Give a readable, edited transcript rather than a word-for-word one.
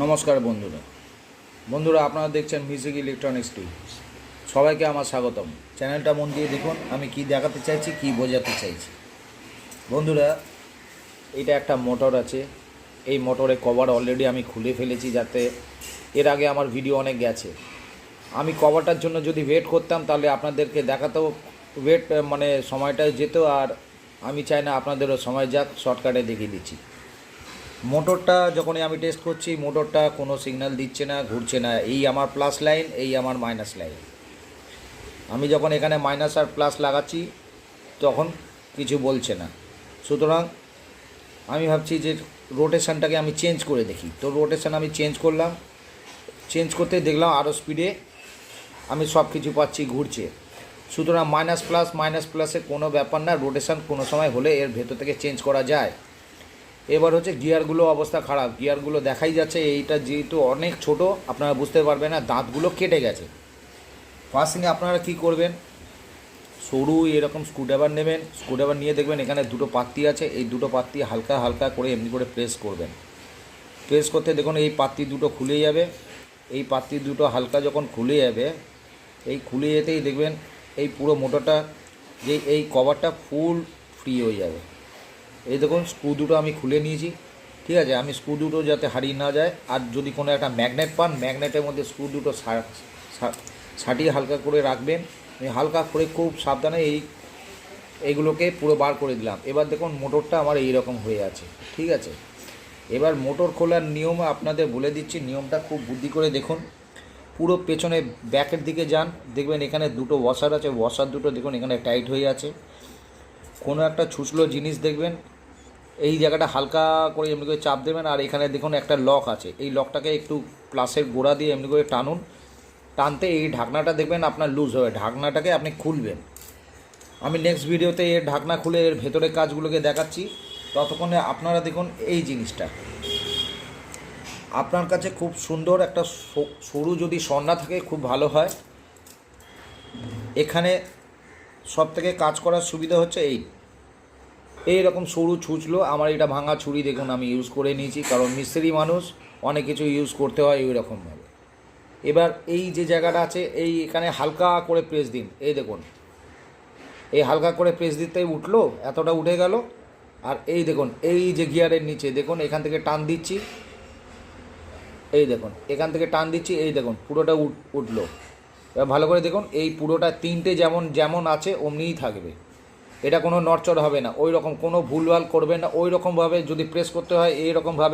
নমস্কার বন্ধুরা আপনারা দেখছেন মিউজিক ইলেকট্রনিক্স টিভি। সবাইকে আমার স্বাগতম। চ্যানেলটা মন দিয়ে দেখুন আমি কি দেখাতে চাইছি, কি বোঝাতে চাইছি। বন্ধুরা, এটা একটা মোটর আছে। এই মোটরের কভার অলরেডি আমি খুলে ফেলেছি, যাতে এর আগে আমার ভিডিও অনেক গেছে। আমি কভারটার জন্য যদি ওয়েট করতাম তাহলে আপনাদেরকে দেখাতেও সময়টা যেত, আর আমি চাই না আপনাদেরও সময় যাক, শর্টকাটে দেখিয়ে দিচ্ছি। মোটরটা যখনই আমি টেস্ট করছি, মোটরটা কোনো সিগন্যাল দিচ্ছে না, ঘুরছে না। এই আমার প্লাস লাইন, এই আমার মাইনাস লাইন। আমি যখন এখানে মাইনাস আর প্লাস লাগাচ্ছি তখন কিছু বলছে না। সুতরাং আমি ভাবছি যে রোটেশনটাকে আমি চেঞ্জ করে দেখি। তো রোটেশন আমি চেঞ্জ করলাম, চেঞ্জ করতে দেখলাম আরও স্পিডে আমি সব কিছু পাচ্ছি, ঘুরছে। সুতরাং মাইনাস প্লাসের কোনো ব্যাপার না, রোটেশন কোনো সময় হলে এর ভেতর থেকে চেঞ্জ করা যায়। এবার হচ্ছে গিয়ারগুলো অবস্থা খারাপ, গিয়ারগুলো দেখাই যাচ্ছে। এইটা যেহেতু অনেক ছোট, আপনারা বুঝতে পারবেন না, দাঁতগুলো কেটে গেছে। ফার্স্টিংয়ে আপনারা কী করবেন, সরু এরকম স্ক্রুড্রাইভার নেবেন। স্ক্রুড্রাইভার নিয়ে দেখবেন এখানে দুটো পাত্তি আছে, এই দুটো পাত্তি হালকা হালকা করে এমনি করে প্রেস করবেন। প্রেস করতে দেখুন এই পাত্তি দুটো খুলে যাবে। এই পাত্তি দুটো হালকা যখন খুলে যাবে, এই খুলে যেতেই দেখবেন এই পুরো মোটরটা, যে এই কভারটা ফুল ফ্রি হয়ে যাবে। এই দেখুন স্ক্রু দুটো আমি খুলে নিয়েছি, ঠিক আছে। আমি স্ক্রু দুটো যাতে হারিয়ে না যায়, আর যদি কোনো একটা ম্যাগনেট পান, ম্যাগনেটের মধ্যে স্ক্রু দুটো ছাটিয়ে হালকা করে রাখবেন। আমি হালকা করে খুব সাবধানে এইগুলোকে পুরো বার করে দিলাম। এবার দেখুন মোটরটা আমার এই রকম হয়ে আছে, ঠিক আছে। এবার মোটর খোলার নিয়ম আপনাদের বলে দিচ্ছি, নিয়মটা খুব বুদ্ধি করে দেখুন। পুরো পেছনে ব্যাকের দিকে যান, দেখবেন এখানে দুটো ওয়াশার আছে, ওয়াশার দুটো দেখুন এখানে টাইট হয়ে আছে। কোনো একটা ছুঁচলো জিনিস দেখবেন, এই জায়গাটা হালকা করে এমনি করে চাপ দেবেন, আর এখানে দেখুন একটা লক আছে, এই লকটাকে একটু প্লাসের গোড়া দিয়ে এমনি করে টানুন। টানতে এই ঢাকনাটা দেখবেন আপনার লুজ হবে, ঢাকনাটাকে আপনি খুলবেন। আমি নেক্সট ভিডিওতে এর ঢাকনা খুলে এর ভেতরের কাজগুলোকে দেখাচ্ছি। ততক্ষণে আপনারা দেখুন এই জিনিসটা আপনার কাছে খুব সুন্দর একটা সরু যদি সন্না থাকে খুব ভালো হয়। এখানে সব থেকে কাজ করার সুবিধা হচ্ছে এই রকম সরু ছুঁচলো। আমার এটা ভাঙা ছুরি দেখুন আমি ইউজ করে নিয়েছি, কারণ মিস্ত্রি মানুষ, অনেক কিছু ইউজ করতে হয় এই রকমভাবে। এবার এই যে জায়গাটা আছে, এখানে হালকা করে প্রেস দিন। এই দেখুন এই হালকা করে প্রেস দিতেই উঠলো, এতটা উঠে গেল। আর এই দেখুন এই যে গিয়ারের নিচে দেখুন এখান থেকে টান দিচ্ছি, এই দেখুন এখান থেকে টান দিচ্ছি, এই দেখুন পুরোটা উঠলো। এবার ভালো করে দেখুন এই পুরোটা তিনটে যেমন আছে অমনিই থাকবে, এটা কোনো নড়চড় হবে না। ওই রকম কোনো ভুলভাল করবেন না। ওই রকমভাবে যদি প্রেস করতে হয় এই রকমভাবে